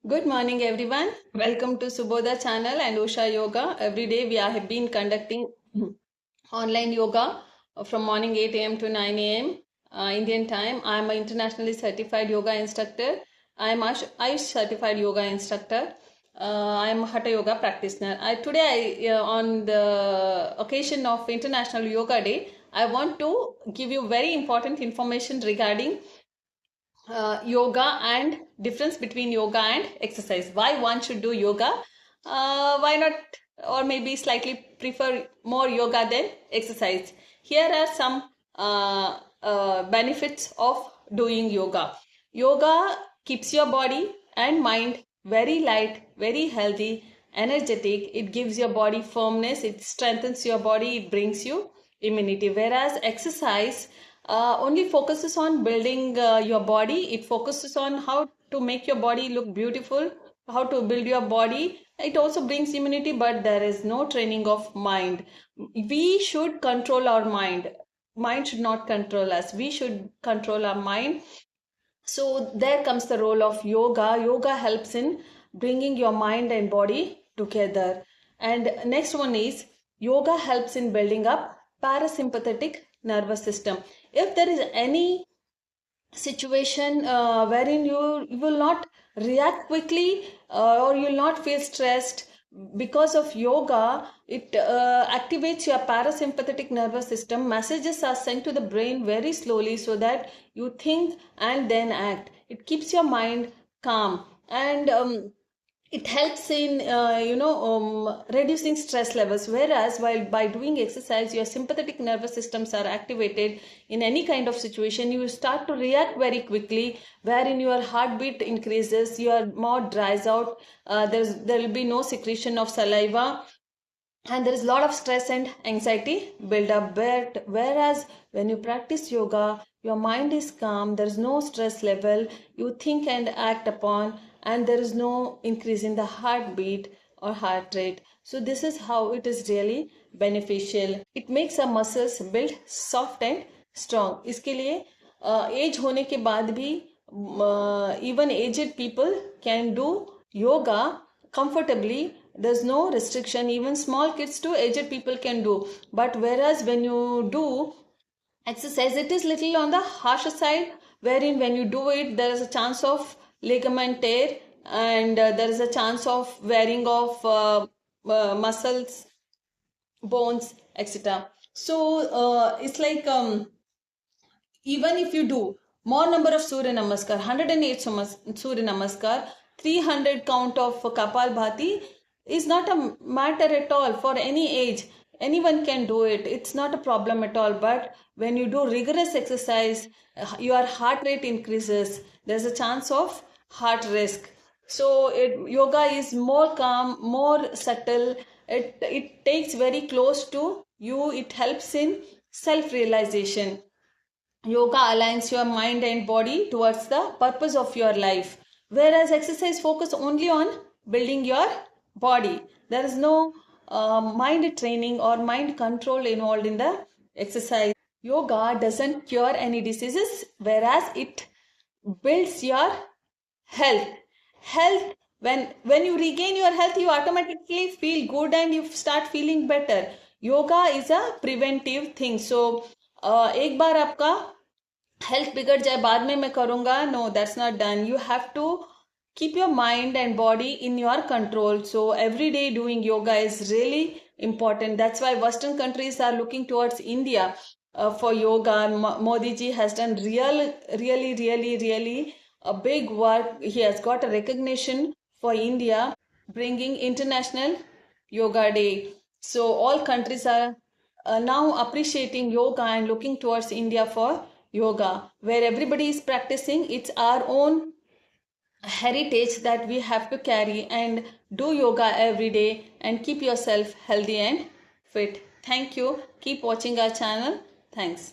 Good morning, everyone. Welcome to Subodha channel and Usha Yoga. Every day we have been conducting online yoga from morning 8 a.m. to 9 a.m. Indian time. I am an internationally certified yoga instructor. I am Ayush certified yoga instructor. I am a Hatha yoga practitioner. On the occasion of International Yoga Day, I want to give you very important information regarding yoga and difference between yoga and exercise. Why one should do yoga? Why not, or maybe slightly prefer more yoga than exercise? Here are some benefits of doing yoga. Yoga keeps your body and mind very light, very healthy, energetic. It gives your body firmness, it strengthens your body, it brings you immunity. Whereas exercise only focuses on building your body. It focuses on how to make your body look beautiful, how to build your body. It also brings immunity, but there is no training of mind. We should control our mind. Mind should not control us. We should control our mind. So there comes the role of yoga. Yoga helps in bringing your mind and body together. And next one is yoga helps in building up parasympathetic nervous system. If there is any situation wherein you will not react quickly or you will not feel stressed because of yoga, it activates your parasympathetic nervous system. Messages are sent to the brain very slowly so that you think and then act. It keeps your mind calm, and it helps in reducing stress levels. Whereas while by doing exercise, your sympathetic nervous systems are activated. In any kind of situation, you start to react very quickly, wherein your heartbeat increases, your mouth dries out, there will be no secretion of saliva, and there is a lot of stress and anxiety build up. Whereas when you practice yoga, your mind is calm, there is no stress level, you think and act upon, and there is no increase in the heartbeat or heart rate. So this is how it is really beneficial. It makes our muscles build soft and strong. इसके लिए as होने के बाद भी even aged people can do yoga comfortably. There's no restriction. Even small kids too, aged people can do. But whereas when you do exercise, it is little on the harsher side, wherein when you do it, there is a chance of ligament tear, and there is a chance of wearing of muscles, bones, etc. So it's like even if you do more number of Surya Namaskar, 108 Surya Namaskar, 300 count of Kapal Bhati is not a matter at all for any age. Anyone can do it. It's not a problem at all. But when you do rigorous exercise, your heart rate increases. There's a chance of heart risk. So yoga is more calm, more subtle. It takes very close to you. It helps in self-realization. Yoga aligns your mind and body towards the purpose of your life, whereas exercise focus only on building your body. There is no mind training or mind control involved in the exercise. Yoga doesn't cure any diseases, whereas it builds your health. Health, when you regain your health, you automatically feel good and you start feeling better. Yoga is a preventive thing. So एक बार आपका health बिगड़ जाए, बाद में मैं करूँगा, no, that's not done. You have to keep your mind and body in your control. So every day doing yoga is really important. That's why Western countries are looking towards India for yoga. Modi ji has done really a big work. He has got a recognition for India, bringing International Yoga Day. So all countries are now appreciating yoga and looking towards India for yoga, where everybody is practicing. It's our own heritage that we have to carry, and do yoga every day and keep yourself healthy and fit. Thank you. Keep watching our channel. Thanks.